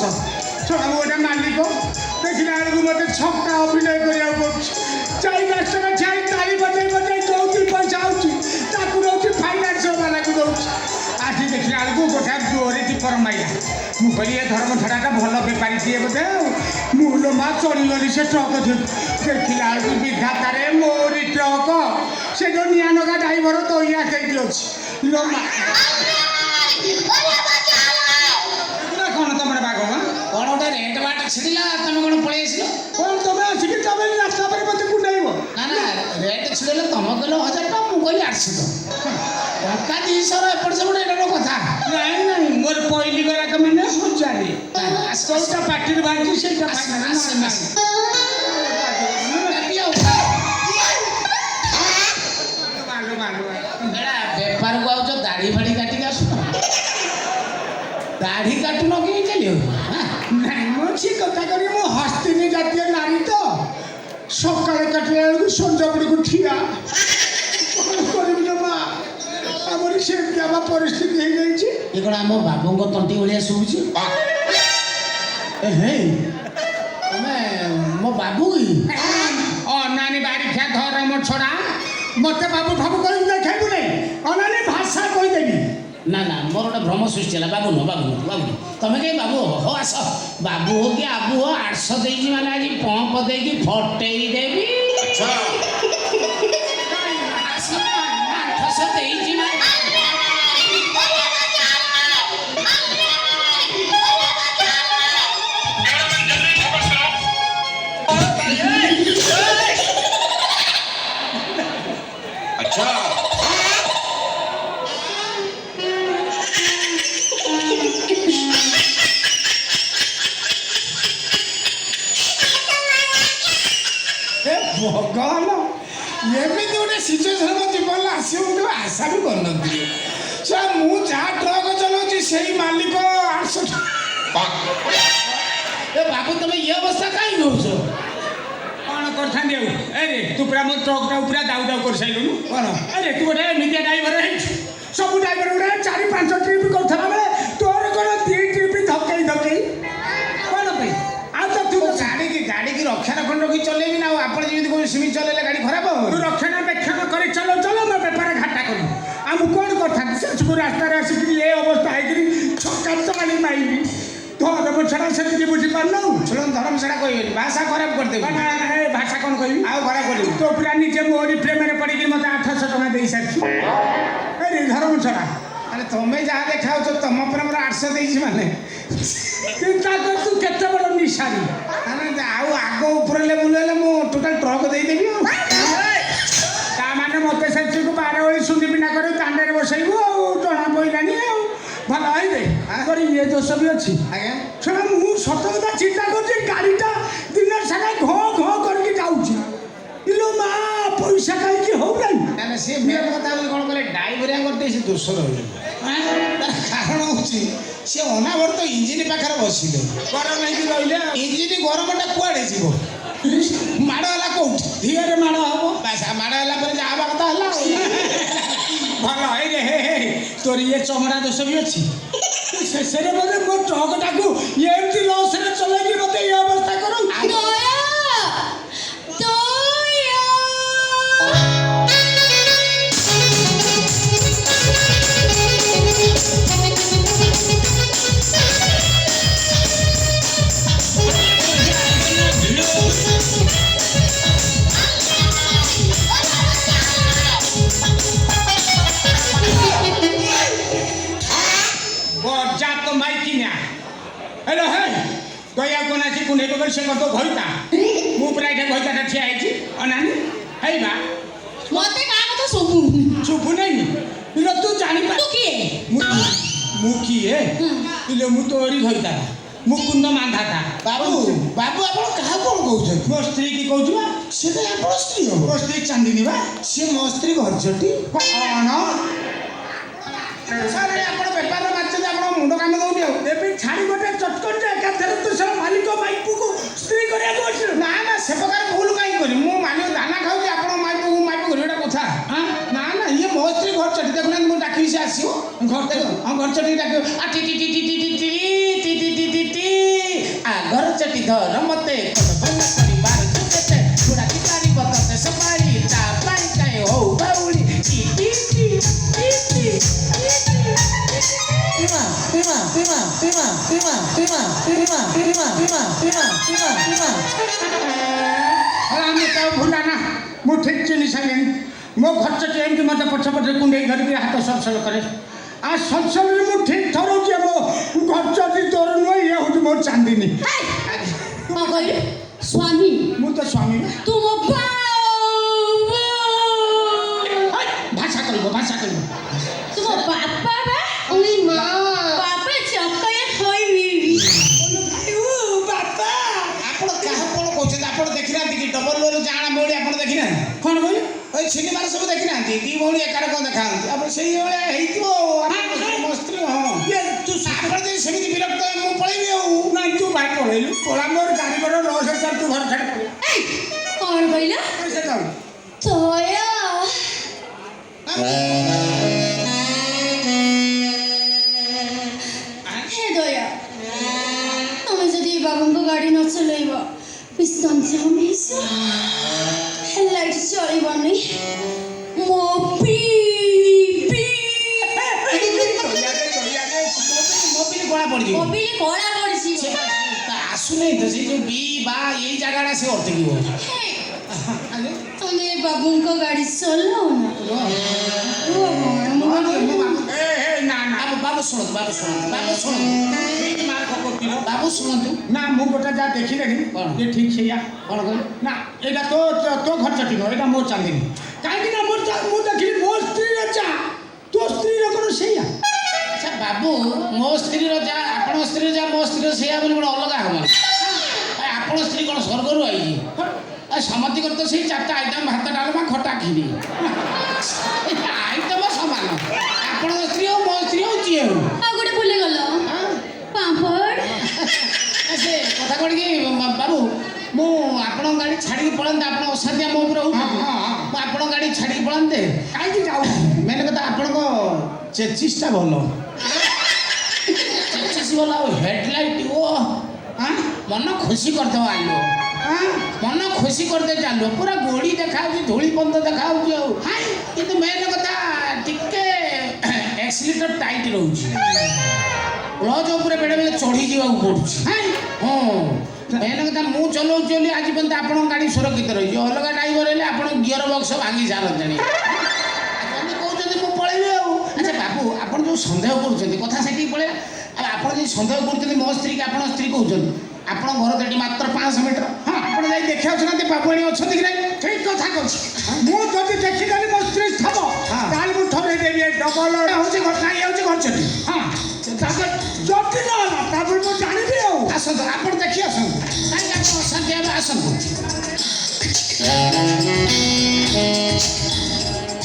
ବସ ଶୁଣ ମୁଁ ଗୋଟେ ମାଲିକ ଦେଖିଲା ବେଳକୁ ମୋତେ ଛକା ଅଭିନୟ କରିବାକୁ ପଡ଼ୁଛି 4-5 ଟଙ୍କା ଛାଇ ତାଳି ବଜାଇ ବଜାଇ ଯୋଉଠି ପଇସା ଆଉଛି ତାକୁ ଦେଉଛି ଫାଇନାନ୍ସ ବାଲାକୁ ଦେଉଛି ଆଜି ଦେଖିଲା ବେଳକୁ ଗୋଟେ ଜୋରରେ ଟିପର ମାଇଲା ମୁଁ କହିଲି ଏ ଧର୍ମ ଛଡ଼ାଟା ଭଲ ବେପାରୀ ଦିଏ ବୋଧେ ଆଉ ମୁଁ ଲୋ ମା ଚଳିଗଲି ସେ ଟ୍ରକ୍ ଦେଖିଲା ବେଳକୁ ବିଧାତାରେ ମୋରି ଟ୍ରକ୍ ସେ ଯେଉଁ ନିଆଁ ନଗା ଡ୍ରାଇଭର ତୋଇଆ ସେଇଠି ଅଛି ଲୋ ମା କ'ଣ ତମର ବାଘ କ'ଣ ଗୋଟେ ରେଟ୍ ବାଟ ଛିଡ଼ିଲା ତମେ କ'ଣ ପଳେଇ ଆସିଲ କ'ଣ ତମେ ଆସିକି ତମେ ରାସ୍ତା ପରେ ମୋତେ କୁଣ୍ଡେଇବ ନା ନା ରେଟ୍ ଛିଡ଼ିଲେ ତମେ କହିଲ 1000 ଟଙ୍କା ମୁଁ କହିଲି 800 ଟଙ୍କା 200 ଏପଟ ସେପଟ ଏଇଟାର କଥା ନାଇଁ ନାଇଁ ମୋର ପଇଲି ଗରାକ ମାନେ 1000 ଯୋଉଟା ପାଟିରୁ ବାହାରିଛି ସେଇଟା ବେପାରକୁ ଆଉଛ ଦାଢ଼ି ଫାଡ଼ି କାଟିକି ଆସୁନ ଦାଢ଼ି କାଟୁନ କି ଚାଲିବ ନାଇଁ ମୁଁ ସେ କଥା କରି ମୁଁ ହସ୍ତିନୀ ଜାତୀୟ ନାରୀ ତ ସକାଳେ କାଟିଲା ବେଳକୁ ସଞ୍ଜ ବେଳକୁ ଠିଆ କ'ଣ କରିବି ନା ମା ଆମର ସେମିତି ଆମ ପରିସ୍ଥିତି ହେଇଯାଇଛି ଏ କ'ଣ ଆମ ବାବୁଙ୍କ ତଣ୍ଟି ଭଳିଆ ଶୁଭୁଛି ହେ ତମେ ମୋ ବାବୁ କି ଅନାନୀ ବାରିକ୍ଷା ଧର୍ମ ଛଡ଼ା ମୋତେ ବାବୁ ଫାବୁ କରିକି ଦେଖାଇବୁ ନାହିଁ ଅନାନୀ ଭାଷା କହିଦେବି ନା ନା ମୋର ଗୋଟେ ଭ୍ରମ ସୃଷ୍ଟି ହେଲା ବାବୁ ନୁହଁ ତମେ କାହିଁ ବାବୁ ହଉ ଆସ ବାବୁ ହଉ କି ଆବୁ ହଉ 800 ଦେଇଛି ମାନେ ଆଜି ପମ୍ପ ଦେଇକି ଫଟେଇ ଦେବି 800 ଦେଇଛି ମାନେ ଭଗବାନ ଏମିତି ଗୋଟେ ସିଚୁଏସନ୍ ମୋ ଜୀବନରେ ଆସିବ ମୁଁ କେବେ ଆଶା ବି କରିନଥିଲି ସେ ମୁଁ ଯାହା ଟ୍ରକ୍ ଚଲାଉଛି ସେଇ ମାଲିକ 800 ଏ ବାବୁ ତମେ ଇଏ ଅବସ୍ଥା କାହିଁ ନେଉଛ କ'ଣ କରିଥାନ୍ତି ଆଉ ଆରେ ତୁ ପୁରା ମୋ ଟ୍ରକ୍ଟାକୁ ପୁରା ଦାଉ ଦାଉ କରିସାରିଲୁନୁ କ'ଣ ଆରେ ତୁ ଗୋଟେ ଏମିତିଆ ଡ୍ରାଇଭର ହେଇଛୁ ସବୁ ଡ୍ରାଇଭର ଗୁଡ଼ା 4-5 ଟ୍ରିପ୍ କରୁଥିଲା ବେଳେ ତୋର କ'ଣ 2 ଟ୍ରିପ୍ ଧକେଇ କ'ଣ ପାଇଁ ଆଉ ତ ତୁ ଗାଡ଼ିକି ରକ୍ଷଣାବେକ୍ଷଣ ରଖି ଚଲେଇବି ନା ଆଉ ଆପଣ ଯେମିତି କହୁଛନ୍ତି ସେମିତି ଚଲେଇଲେ ଗାଡ଼ି ଖରାପ ହେବ ତୁ ରକ୍ଷଣାବେକ୍ଷଣ କରି ଚଲଉ ମୋ ବେପାର ଘାଟା କରିବୁ ଆଉ ମୁଁ କ'ଣ କରିଥାନ୍ତି ସେସବୁ ରାସ୍ତାରେ ଆସିକିରି ଏ ଅବସ୍ଥା ହେଇକିରି ଛକା ଚାଳି ମାଇବି ଧର୍ମ ଛଡ଼ା ସେତିକି ବୁଝିପାରୁନୁ ଶୁଣ ଧର୍ମ ଛଡ଼ା କହିବେନି ଭାଷା ଖରାପ କରିଦେବି ଭାଷା କ'ଣ କହିବି ଆଉ ଖରାପ କରିବି ତୋ ପୁରା ନିଜେ ମୋରି ପ୍ରେମରେ ପଡ଼ିକି ମୋତେ 800 ଟଙ୍କା ଦେଇସାରିଛୁ ଏ ଧର୍ମ ଛଡ଼ା ଆରେ ତମେ ଯାହା ଦେଖାଉଛ ତମ ପ୍ରେମରେ 800 ଦେଇଛି ମାନେ ଚିନ୍ତା କର ତୁ କେତେ ବଡ଼ ନିଶାରୀ ଆଉ ଆଗ ଉପର ଲେବୁଲ ହେଲେ ମୁଁ ଟୋଟାଲ ଟ୍ରକ୍ ଦେଇଦେବି ଆଉ ତାମାନେ ମୋତେ ସେଠିକୁ 12 ଓଳି ସୁନି ବିନା କରି ଦାଣ୍ଡରେ ବସେଇବୁ ଆଉ ଜଣା ପଡ଼ିଲାନି ଆଉ ଭଲ ହେଇବେ ଆଗର ଇଏ ଦୋଷ ବି ଅଛି ଆଜ୍ଞା ଶୁଣ ମୁଁ ସତ କଥା ଚିନ୍ତା କରୁଛି ଗାଡ଼ିଟା ଦିନ ସାରା ଘ କରିକି ଯାଉଛି ଇଲୋ ମା ପଇସା କାହିଁକି ହଉନାହିଁ ନା ସେ ମେନ୍ କଥା ବୋଲି କ'ଣ କଲେ ଡ୍ରାଇଭରିଆ କରିତେ ସେ ଦୋଷ ରହିବ ତାର କାରଣ ହେଉଛି ସେ ଅନାବର୍ତ୍ତ ଇଞ୍ଜିନ୍ ପାଖରେ ବସିଲେ ଗରମ ହେଇକି ରହିଲେ ଇଞ୍ଜିନ୍ ଗରମଟା କୁଆଡ଼େ ଯିବ ମାଡ଼ ହେଲା କୋଉଠି ଧିଅରେ ମାଡ଼ ହବ ବାସ ମାଡ଼ ହେଲା ପରେ ଯାହା ହେବା କଥା ହେଲା ଭଲ ହେଇରେ ହେ ତୋର ଇଏ ଚମଡ଼ା ଦୋଷ ବି ଅଛି ଶେଷରେ ବୋଧେ ମୋ ଟ୍ରକ୍ଟାକୁ ଏମିତି ଲସ୍ରେ ଚଲେଇକି ମୋତେ ଏ ଅବସ୍ଥା କରଉ हेलो हे गया कोना से कुंडे पकड़ से तो भइता मु पुरा एठे भइता ठिया आइछि अनानी हेइ बा मते का କଥା ସବୁ चुप नहीं इलो तू जानी पा तू किए मु किए इलो मु तोरी भइता मुकुंद मांधा था बाबू बाबू आपण काहा कोन कहउछन मो स्त्री की कहउछु से तो आपण स्त्री हो मो स्त्री चांदिनी बा से मो स्त्री घर छटी कोन सारे आपण पेपर मारछ आपण मुंड काम दउनी हो एबे छाड़ी गोटे चटकटे एकाथरे तू सब मालिक माइपू को स्त्री करिया कोछ ना ना से प्रकार भूल काई करी मु मालिक दाना खाउची आपण माइपू करियोटा कथा हां ना ना ये मो स्त्री घर छटी देखुना मु डाकी से आसीओ घर देखो हम घर छटी डाकी आ टी टी टी टी टी टी टी टी टी टी टी ଆମେ ତାକୁ ଭୁଲା ନା ମୁଁ ଠିକ୍ ଚିହ୍ନି ସାରିଲିଣି ମୋ ଖର୍ଚ୍ଚଟି ଏମିତି ମୋତେ ପଛ ପଛରେ କୁଣ୍ଡେଇ ଧରିକି ହାତ ସଲସଲ କରେ ଆଉ ସଲସଲରେ ମୁଁ ଠିକ୍ ଥରଉଛି ମୋ ଖର୍ଚ୍ଚଟି ତୋର ନୁହେଁ ଇଏ ହେଉଛି ମୋ ଚାନ୍ଦିନୀ କ'ଣ କହିଲୁ ସ୍ୱାମୀ ମୁଁ ତ ସ୍ୱାମୀ ତୁ ମୋ ଭାଷା କରିବ ତୁ ମୋ ବାପା ବା ବାପା ଚକୋଲେଟ୍ ଖୋଇବି ବାପା ଆପଣ କାହା କ'ଣ କହୁଛନ୍ତି ଆପଣ ଦେଖିନାହାନ୍ତି କି ଡବଲ ରୋଲ୍ ଜାଣା ଭଳି ଆପଣ ଦେଖିନାହାନ୍ତି କ'ଣ କହିଲେ ওই সিনেমার সব দেখি না ଦି ଭଉଣୀ ଏକାର କ'ଣ ଦେଖାନ୍ତି ଆପଣ ସେଇଭଳିଆ ହେଇଥିବ ମୋ ସ୍ତ୍ରୀ ହଁ ତୁ ଆପଣ ଯଦି ସେମିତି ବିରକ୍ତ ହେବେ ମୁଁ ପଳେଇବି ଆଉ ନାଇଁ ତୁ ଭାଇ ପଳେଇଲୁ ପଳା ମୋର ଗାଡ଼ି ଘର ଲସ୍ ହେଇଛି ତୁ ଘର ଛାଡ଼ି ପଳେଇ କ'ଣ କହିଲ ସେଟା ତୋୟା ହେ ଦୟା ତମେ ଯଦି ବାବୁଙ୍କ ଗାଡ଼ି ନ ଚଲେଇବ ପିସ୍ତନ ଜାମ୍ ହେଇଯିବ ଲାଇଟ୍ ଚଳିବନି ମୋ ମୋବିଲ କଳା ପଡ଼ିଯିବ ମୋବିଲ କଳା ପଡ଼ିଯିବ ଆସୁନାହିଁ ତ ସେଇ ଯୋଉ ବି ବା ଏଇ ଜାଗାଟା ସେ ଅଟକିବ ତମେ ବାବୁଙ୍କ ଗାଡ଼ି ଚଲାଅ ନା ବାବୁ ଶୁଣନ୍ତୁ ବାବୁ ଶୁଣନ୍ତୁ ନା ମୁଁ ଗୋଟେ ଯାହା ଦେଖିଲେଣି କ'ଣ? ଯେ ଠିକ୍ ସେଇଆ କ'ଣ କହିଲେ ନା ଏଇଟା ତୋ ଖର୍ଚ୍ଚଟି ନୁହଁ ଏଇଟା ମୋ ଚାନ୍ଦିନୀ କାହିଁକି ନା ମୁଁ ଦେଖିଲି ମୋ ସ୍ତ୍ରୀର ଚା ତୋ ସ୍ତ୍ରୀର କ'ଣ ସେଇଆ ଆଚ୍ଛା ବାବୁ ମୋ ସ୍ତ୍ରୀର ଯାହା ଆପଣଙ୍କ ସ୍ତ୍ରୀର ଯାହା ମୋ ସ୍ତ୍ରୀର ସେଇଆ ବୋଲି ଗୋଟେ ଅଲଗା ହେବନି ଆପଣ ସ୍ତ୍ରୀ କ'ଣ ସ୍ୱର୍ଗରୁ ଆଇଛି ସମସ୍ତଙ୍କର ତ ସେଇ 4ଟା ଆଇଟମ୍ ଭାତ ଡାଲମା ଖଟା କ୍ଷୀରି ଆଇଟମ୍ ସମାନ ଆପଣଙ୍କ ସ୍ତ୍ରୀ ହଉ ମୋ ସ୍ତ୍ରୀ ହଉ ଯିଏ ହଉ ଆଉ ଗୋଟେ ଭୁଲିଗଲ ପାମ୍ପଡ଼ ସେ କଥା କ'ଣ କି ବାବୁ ମୁଁ ଆପଣଙ୍କ ଗାଡ଼ି ଛାଡ଼ିକି ପଳାନ୍ତେ ଆପଣ ଅସାଧ୍ୟ ମୋ ଉପରେ ହଉଛି ମୁଁ ଆପଣଙ୍କ ଗାଡ଼ି ଛାଡ଼ିକି ପଳାନ୍ତେ କାହିଁକି ଯାଉ ମେନ୍ କଥା ଆପଣଙ୍କ ଚେଚିସ୍ଟା ଭଲ ଚେଚିସ୍ ଭଲ ଆଉ ହେଡ଼ଲାଇଟ୍ ଓ ମନ ଖୁସି କରିଦେବ ଆଲୁଅ ମନ ଖୁସି କରିଦେ ଚାଲୁ ପୁରା ଗୋଡ଼ି ଦେଖାହେଉଛି ଧୂଳି ପନ୍ଦ ଦେଖାହେଉଛି ଆଉ କିନ୍ତୁ ମେନ୍ କଥା ଟିକେ ଏକ୍ସିଲେଟର ଟାଇଟ୍ ରହୁଛି କ୍ଲଚ୍ ଉପରେ ବେଳେବେଳେ ଚଢ଼ି ଯିବାକୁ ପଡ଼ୁଛି ହଁ ମେନ୍ କଥା ମୁଁ ଚଲାଉଛି ବୋଲି ଆଜି ପର୍ଯ୍ୟନ୍ତ ଆପଣଙ୍କ ଗାଡ଼ି ସୁରକ୍ଷିତ ରହିଛି ଅଲଗା ଡ୍ରାଇଭର ହେଲେ ଆପଣ ଗିଅର ବକ୍ସ ଭାଙ୍ଗି ସାରନ୍ତେଣି ତମେ କହୁଛନ୍ତି ମୁଁ ପଳେଇବି ଆଉ ଆଚ୍ଛା ବାବୁ ଆପଣ ଯେଉଁ ସନ୍ଦେହ କରୁଛନ୍ତି କଥା ସେଠିକି ପଳେଇବା ଆଉ ଆପଣ ଯଦି ସନ୍ଦେହ କରୁଛନ୍ତି ମୋ ସ୍ତ୍ରୀକି ଆପଣଙ୍କ ସ୍ତ୍ରୀ କହୁଛନ୍ତି ଆପଣଙ୍କ ଘର ତ ଏଠି ମାତ୍ର 500 ମିଟର ଆପଣ ଯାଇ ଦେଖିଆସୁନାହାନ୍ତି ବାବୁଆଣୀ ଅଛନ୍ତି କି ନାହିଁ ଠିକ୍ କଥା କହୁଛି ମୁଁ ଯଦି ଦେଖିଦେଲି ମୋ ସ୍ତ୍ରୀ ଥବ ତାହେଲେ ମୁଁ ଥରେ ଦେବି ଡବଲ ହେଉଛି ଘଟଣା ଇଏ ହେଉଛି ଘରଚଟି ହଁ ତାପରେ ଯଦି ନ ହେଲା ତାପରେ ମୁଁ ଜାଣିବି ଆଉ ଆସନ୍ତୁ ଆପଣ ଦେଖି ଆସନ୍ତୁ କାହିଁକି ଆପଣ ଅଶାନ୍ତି ହେବେ ଆସନ୍ତୁ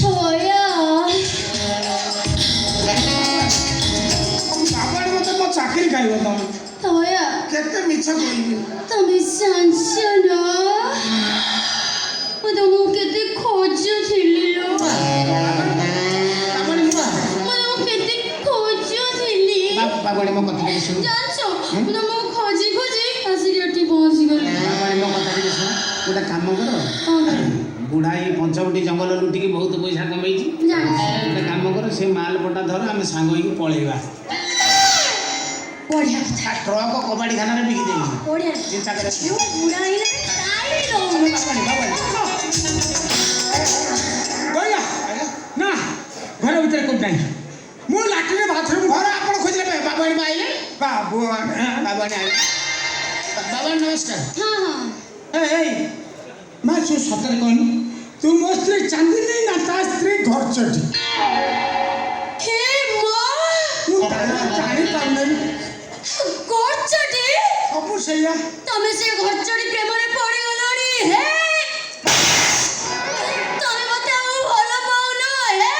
ତୋୟା ବାବୁଆଣୀ ମୋତେ ମୋ ଚାକିରି ଖାଇବ ତମେ ତୋୟା କେତେ ମିଛ କହିବି ତମେ ଜାଣିଛ ନା ମୁଁ ତମକୁ କେତେ ଖୋଜୁଥିଲି ଲୋ ମୁଁ ତମକୁ କେତେ ଖୋଜୁଥିଲି ବାବୁଆଣୀ ମୋ କଥା ଟିକେ ଶୁଣ ଜାଣିଛ ମୁଁ ତମକୁ ଖୋଜି ଖୋଜି ଆସିକି ଏଠି ପହଞ୍ଚିଗଲି ବାବୁଆଣୀ ମୋ କଥା ଟିକେ ଶୁଣ ଗୋଟେ କାମ କର ବୁଢ଼ା ଏଇ ପଞ୍ଚବଟୀ ଜଙ୍ଗଲ ଲୁଟିକି ବହୁତ ପଇସା କମେଇଛି ଗୋଟେ କାମ କର ସେ ମାଲ ପଟା ଧର ଆମେ ସାଙ୍ଗ ହେଇକି ପଳେଇବା ବଢ଼ିଆ କଥା ଟ୍ରକ୍ କବାଡ଼ି ଖାନାରେ ବିକି ଦେଇଛି ବଢ଼ିଆ ଚିନ୍ତା କରେ ବୁଢ଼ା ହେଇଗଲେ ଟାଇମ୍ ରହୁନି ଦୟା ନା ଘର ଭିତରେ କୋଉଠି ନାହିଁ ମୁଁ ଲାଟ୍ରିନ୍ ବାଥରୁମ୍ ଘର ଆପଣ ଖୋଜିଲେ ବାବୁଆଣୀ ଆଇଲେ ବାବୁଆଣୀ ବାବୁଆଣୀ ଆଇଲେ ବାବୁଆଣୀ ନମସ୍କାର ହଁ ହଁ ଏଇ ମା ତୁ ସତରେ କହନି ତୁ ମୋ ସ୍ତ୍ରୀ ଚାନ୍ଦିନୀ ନା ତା ସ୍ତ୍ରୀ ଘରଚଟି ହେ ମା ମୁଁ ଜାଣିପାରୁନି ଗର୍ଚଟି ସବୁ ସେଇଆ ତମେ ସେ ଘରଚଟି ପ୍ରେମରେ ପଡ଼ିଗଲଣି ହେ ତମେ ମତେ ଆଉ ଭଲ ପାଉନ ହେ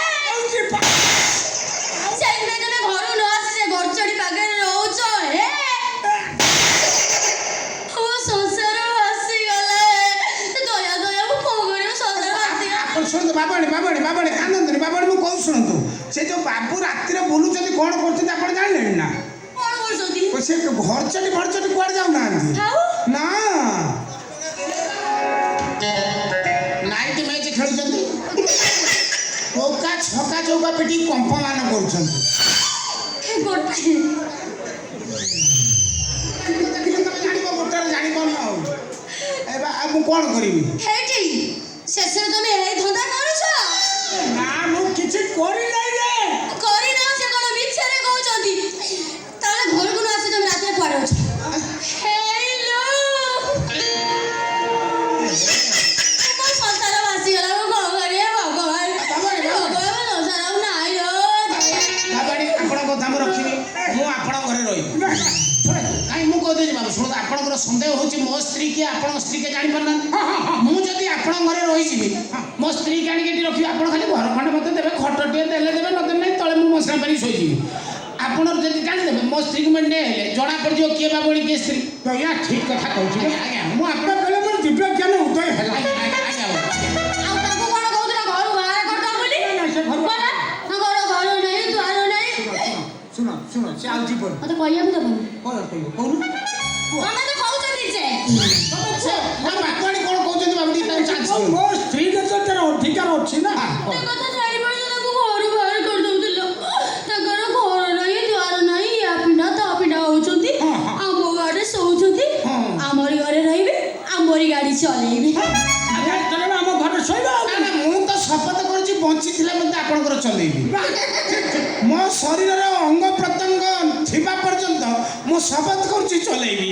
ସେଇଥିପାଇଁ ତମେ ଘରୁ ନ ଆସି ସେ ଘରଚଟି ପାଖରେ ରହୁଛ ହେ ମୋ ସଂସାର ଭାସିଗଲା ଦୟା ଦୟା ମୁଁ କ'ଣ କରିବି ସଂସାର ଭାସିଗଲା ଆପଣ ଶୁଣନ୍ତୁ ବାବୁଆଣୀ କାନ୍ଦନ୍ତୁନି ବାବୁଆଣୀ ମୁଁ କହୁଛି ଶୁଣନ୍ତୁ ସେ ଯୋଉ ବାବୁ ରାତିରେ ବୁଲୁଛନ୍ତି କ'ଣ କରୁଛନ୍ତି ଆପଣ ଜାଣିଲେଣି ନା କ'ଣ କରୁଛନ୍ତି ସେ ଘରଚଟି କୁଆଡ଼େ ଯାଉନାହାନ୍ତି ଆଉ ନା ନାଇଟ୍ ମ୍ୟାଚ୍ ଖେଳୁଛନ୍ତି ଟୋକା ଛକା ଚୌକା ପିଟି କମ୍ପମାନ କରୁଛନ୍ତି ଗୋଟେ ମୁଁ କ'ଣ କରିବି? ହେଇଟି ଶେଷରେ ତମେ ଏଇ ଧନ୍ଦା କରୁଛ? ନା ମୁଁ କିଛି କରି ନାହିଁ ରେ। କରିନ ସେ କଣ ମିଛରେ କହୁଛନ୍ତି? ତାହେଲେ ଘରକୁ ନ ଆସି ତମେ ରାତିରେ କୁଆଡ଼େ ଅଛ? ହେଇଲୋ ମୋ ସଂସାର ଭାସିଗଲା, ମୁଁ କ'ଣ କରିବି ଭଗବାନ? ଭଗବାନ ସଂସାର ଆଉ ନାହିଁ ଲୋ। ବାବାଡ଼ି ଆପଣଙ୍କ କଥା ମୁଁ ରଖିବି, ମୁଁ ଆପଣଙ୍କ ଘରେ ରହିବି। କାହିଁ ମୁଁ କହିଦେଉଛି ବାବୁ ଶୁଣନ୍ତୁ, ଆପଣଙ୍କର ସନ୍ଦେହ ହେଉଛି ମୋ ସ୍ତ୍ରୀ କି ଆପଣଙ୍କ ସ୍ତ୍ରୀ କି ଜାଣିପାରୁନାହାନ୍ତି। ମୁଁ ଯଦି ଆପଣଙ୍କ ଘରେ ରହିଯିବି, ମୋ ସ୍ତ୍ରୀ କି ଆଣିକି ଏଠି ରଖିବି, ଆପଣ ଖାଲି ଘର ଖଣ୍ଡେ ମୋତେ ଦେବେ, ଖଟଟିଏ ଦେଲେ ଦେବେ, ନଦେଲେ ନାହିଁ, ତଳେ ମୁଁ ମଶା ପାରି ଶୋଇଯିବି। ଆପଣ ଯଦି ଜାଣିଦେବେ ମୋ ସ୍ତ୍ରୀକୁ ମୁଁ ନେଇଲେ ଜଣା ପଡ଼ିଯିବ କିଏ ବାବୁଣି କିଏ ସ୍ତ୍ରୀ। ଦୟା ଠିକ କଥା କହୁଛି। ଆଜ୍ଞା ମୁଁ ଆପଣ କହିଲେ ମୋର ଦିବ୍ୟ ଜ୍ଞାନ ଉଦୟ ହେଲା। ଆଜ୍ଞା ଆଜ୍ଞା ଆଜ୍ଞା ଆଉ ତାଙ୍କୁ କ'ଣ କହୁଥିଲ ଘରୁ ବାହାର କରିଦେବ ବୋଲି? ସେ ଘରୁ କହିଲା ତାଙ୍କର ଘର ନାହିଁ, ଦ୍ୱାର ନାହିଁ। ଶୁଣ ଶୁଣ ସେ ଆଉ ଯିବନି। ମୋତେ କହିବାକୁ ଦେବନି। କ'ଣ କହିବ କହୁନୁ? ତମେ ତ କହୁଛ ନିଜେ। ବାବୁଣି କ'ଣ କହୁଛନ୍ତି ବାବୁଣି ତାଙ୍କୁ ଚାନ୍ସ ଆଉ ମୋ ସ୍ତ୍ରୀ ତ ତାର ଅଧିକାର ଅଛି ନା। ସେ କଥା ଜାଣିପାରୁଛ, ତାଙ୍କୁ ଘରୁ ବାହାର କରିଦଉଥିଲ। ତାଙ୍କର ଘର ନାହିଁ, ଦ୍ୱାର ନାହିଁ, ୟା ପିଣ୍ଡା ତା ପିଣ୍ଡା ହଉଛନ୍ତି, ଆମ ଗାଡିରେ ଶୋଉଛନ୍ତି, ଆମରି ଘରେ ରହିବେ, ଆମରି ଗାଡି ଚଲେଇବେ। ଚାଲ ଆମ ଘରେ ଶୋଇବା। ନା ମୁଁ ତ ଶପଥ କରୁଛି ବଞ୍ଚିଥିଲେ ମଧ୍ୟ ଆପଣଙ୍କର ଚଲେଇବି। ମୋ ଶରୀରର ଅଙ୍ଗ ପ୍ରତ୍ୟଙ୍ଗ ଥିବା ପର୍ଯ୍ୟନ୍ତ ମୁଁ ଶପଥ କରୁଛି ଚଲେଇବି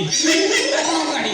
ଆପଣଙ୍କ ଗାଡ଼ି।